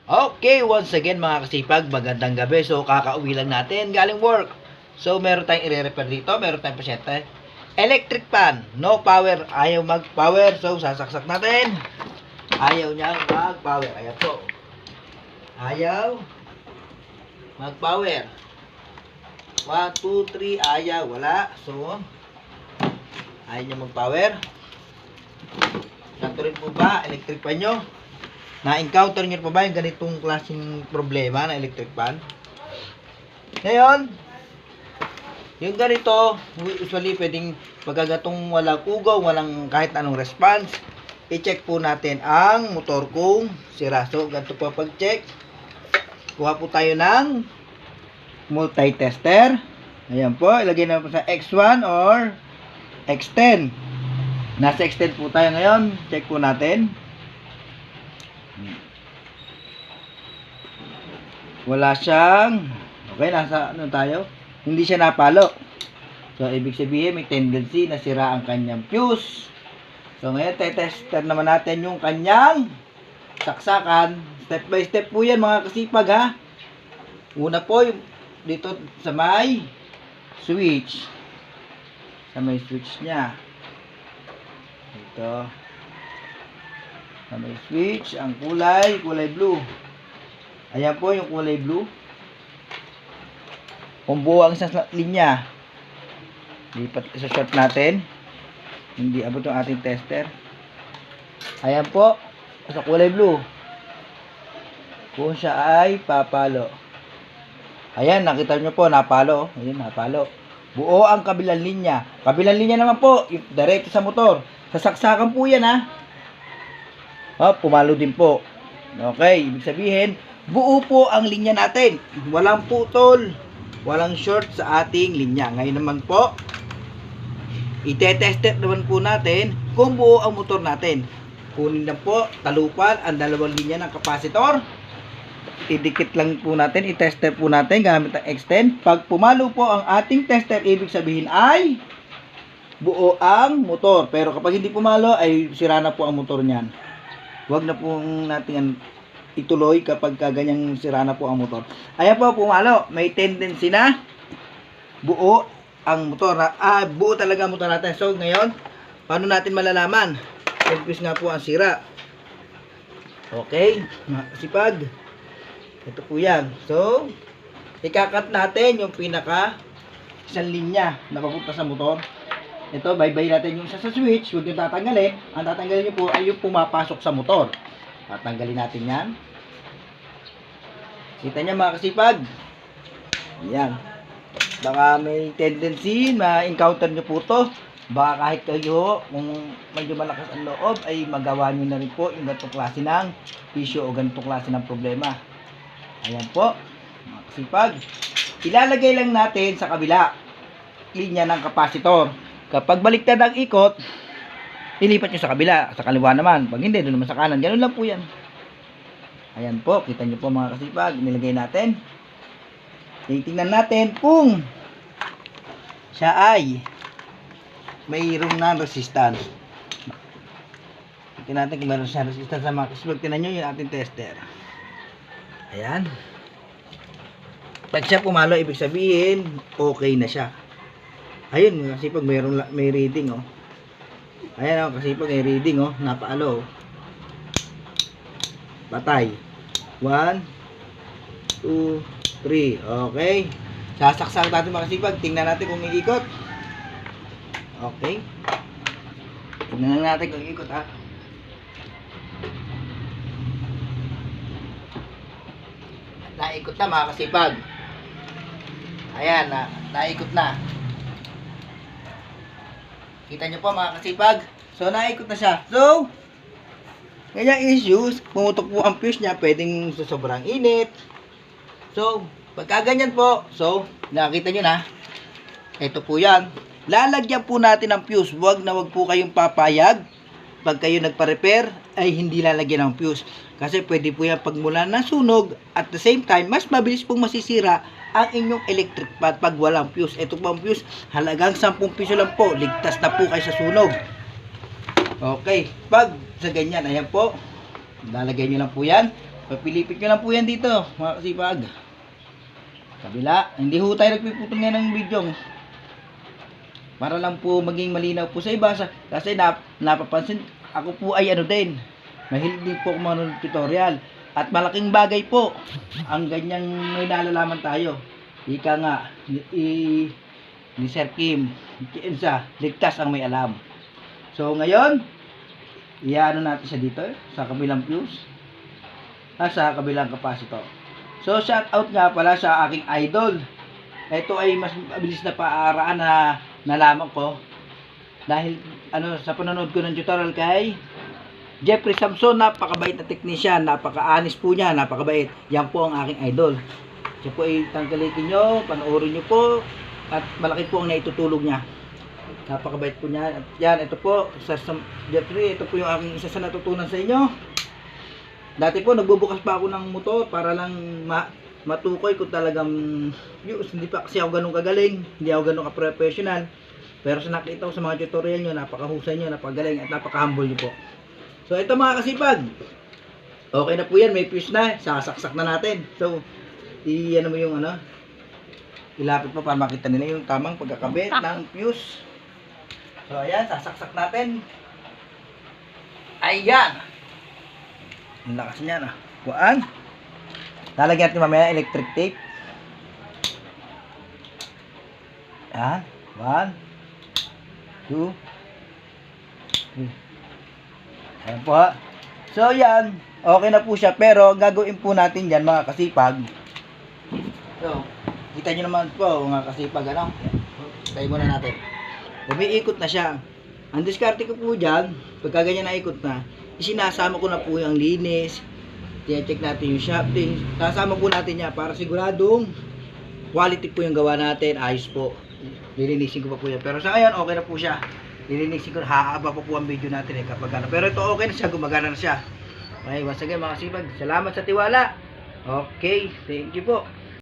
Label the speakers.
Speaker 1: Okay, once again mga kasipag, magandang gabi. So, kakauwi lang natin galing work. So, meron tayong i-repair dito, meron tayong pasyente. Electric fan, no power, ayaw mag-power. So, sasaksak natin. Ayaw niyang mag-power. Ayan po. Ayaw mag-power. 1, 2, 3, ayaw, wala. So, ayaw niya mag-power. Ganito rin po ba, electric fan nyo? Na-encounter nyo pa ba yung ganitong klaseng problema na electric fan? Ngayon, yung ganito, usually pwedeng pagkagatong walang ugaw, walang kahit anong response, i-check po natin ang motor kung sira. So, ganito po pag-check. Kuha po tayo ng multi-tester. Ayan po, ilagay na po sa X1 or X10. Nasa X10 po tayo ngayon. Check po natin. Wala siyang, okay, nasa ano tayo? Hindi siya napalo. So, ibig sabihin, may tendency na sira ang kanyang fuse. So, ngayon, tester naman natin yung kanyang saksakan. Step by step po yan, mga kasipag, ha? Una po, yung dito sa may switch. Sa may switch niya. Dito. Sa may switch, ang kulay blue. Ayan po yung kulay blue. Kung buo ang isang linya, lipat sa short natin. Hindi abot yung ating tester. Ayan po, sa kulay blue. Kung siya ay papalo. Ayan, nakita nyo po, napalo. Ayan, napalo. Buo ang kabilang linya. Kabilang linya naman po, direct sa motor. Sasaksakan po yan, ha. Oh, pumalo din po. Okay, ibig sabihin, buo po ang linya natin. Walang putol, walang short sa ating linya. Ngayon naman po, itetestet naman po natin kung buo ang motor natin. Kunin lang po, talupan ang dalawang linya ng kapasitor. Idikit lang po natin, itester po natin gamit ang X10. Pag pumalo po ang ating tester, ibig sabihin ay buo ang motor. Pero kapag hindi pumalo, ay sira na po ang motor niyan. Huwag na po natin ituloy kapag ganyang sira na po ang motor. Ayan po, pumalo. May tendency na buo ang motor. Buo talaga ang motor natin. So, ngayon, paano natin malalaman? Fuse nga po ang sira. Okay, makasipag. Ito po yan. So, ikakat natin yung pinaka isang linya na papunta sa motor. Ito, bye-bye natin yung isa sa switch. Huwag yung tatanggalin. Ang tatanggalin nyo po ay yung pumapasok sa motor. Tatanggalin natin yan. Kita nyo mga kasipag. Yan. Baka may tendency ma-encounter nyo po to. Baka kahit kayo, kung medyo malakas ang loob, ay magawa nyo na rin po yung ganitong klase ng issue o ganitong klase ng problema. Ayan po, mga kasipag. Ilalagay lang natin sa kabila linya ng kapasitor. Kapag baliktad ang ikot, ilipat nyo sa kabila, sa kaliwa naman. Pag hindi, doon naman sa kanan. Ganun lang po yan. Ayan po, kita nyo po mga kasipag. Nilagay natin. Tingnan natin kung siya ay mayroong na resistance. Tingnan natin kung mayroon siya resistance sa mga kasipag. Tingnan nyo yung ating tester. Ayan. Pag siya pumalo, ibig sabihin, okay na siya. Ayun, kasi pag may reading, oh. Ayan, kasi pag may reading, oh, napaalo. Patay. 1, 2, 3. Okay. Sasaksak natin mga kasipag. Tingnan natin kung iikot. Okay. Tingnan natin kung iikot, ha. Naikot na mga kasipag. Ayan, naikot na. Kita nyo po mga kasipag. So, naikot na siya. So, kanyang issues, pumutok po ang fuse niya, pwedeng sa sobrang init. So, pagka ganyan po, so, nakita nyo na, ito po yan. Lalagyan po natin ang fuse. Huwag na huwag po kayong papayag. Pag kayo nagpa-repair, ay hindi lalagyan ng fuse. Kasi pwede po yan pagmula ng sunog, at the same time, mas mabilis pong masisira ang inyong electric fan pag walang fuse. Ito po ang fuse, halagang 10 piso lang po. Ligtas na po kayo sa sunog. Okay, pag sa ganyan, ayan po, lalagay nyo lang po yan. Papilipit nyo lang po yan dito, mga kasipag. Kabila. Hindi ho tayo nagpiputol nga ng video. Para lang po maging malinaw po sa iba. Kasi napapansin, ako po ay ano din. Mahilig din po ako manonood tutorial. At malaking bagay po ang ganyang may nalalaman tayo. Ika nga, ni Sir Kim, ligtas ang may alam. So ngayon, iano natin siya dito sa kabilang fuse. Sa kabilang capacitor. So shout out nga pala sa aking idol. Ito ay mas mabilis na paaraan na nalaman ko. Dahil sa panonood ko ng tutorial kay Jeffrey Samson, napakabait na technician, napaka-anis po niya, napakabait. Yan po ang aking idol. Siya po ay tangkalikin nyo, panoorin nyo po, at malaki po ang naitutulog niya. Napakabait po niya. At yan, ito po, Jeffrey, ito po yung aking isa sa natutunan sa inyo. Dati po, nagbubukas pa ako ng motor para lang matukoy kung talagang hindi pa kasi ako ganun kagaling, hindi ako ganun ka-professional. Pero sa nakita ko sa mga tutorial nyo, napakahusay nyo, napakagaling at napaka-humble nyo po. So ito mga kasipag, okay na po yan, may fuse na, sasaksak na natin. So, ano mo yung ilapit mo para makita nila yung tamang pagkakabit ng fuse. So ayan, sasaksak natin. Ayan. Ang lakas niya kuan. Lalagyan natin mamaya electric tape. Ayan, 1, 2, 3. Ayan po ha. So yan, okay na po siya. Pero gagawin po natin yan mga kasipag. So, kita nyo naman po mga kasipag tayo muna natin. Umiikot na siya. Ang diskarte ko po dyan, pagka ganyan na ikot na, isinasama ko na po yung linis. Check natin yung shafting. Sasama po natin yan para siguradong quality po yung gawa natin. Ayos po. Lilinisin ko pa po yan. Pero sa ngayon, okay na po siya. Lilinisin ko, haaba pa po ang video natin kapag pero ito okay na siya, gumagana na siya. Okay, once again mga kasipag, salamat sa tiwala. Okay, thank you po.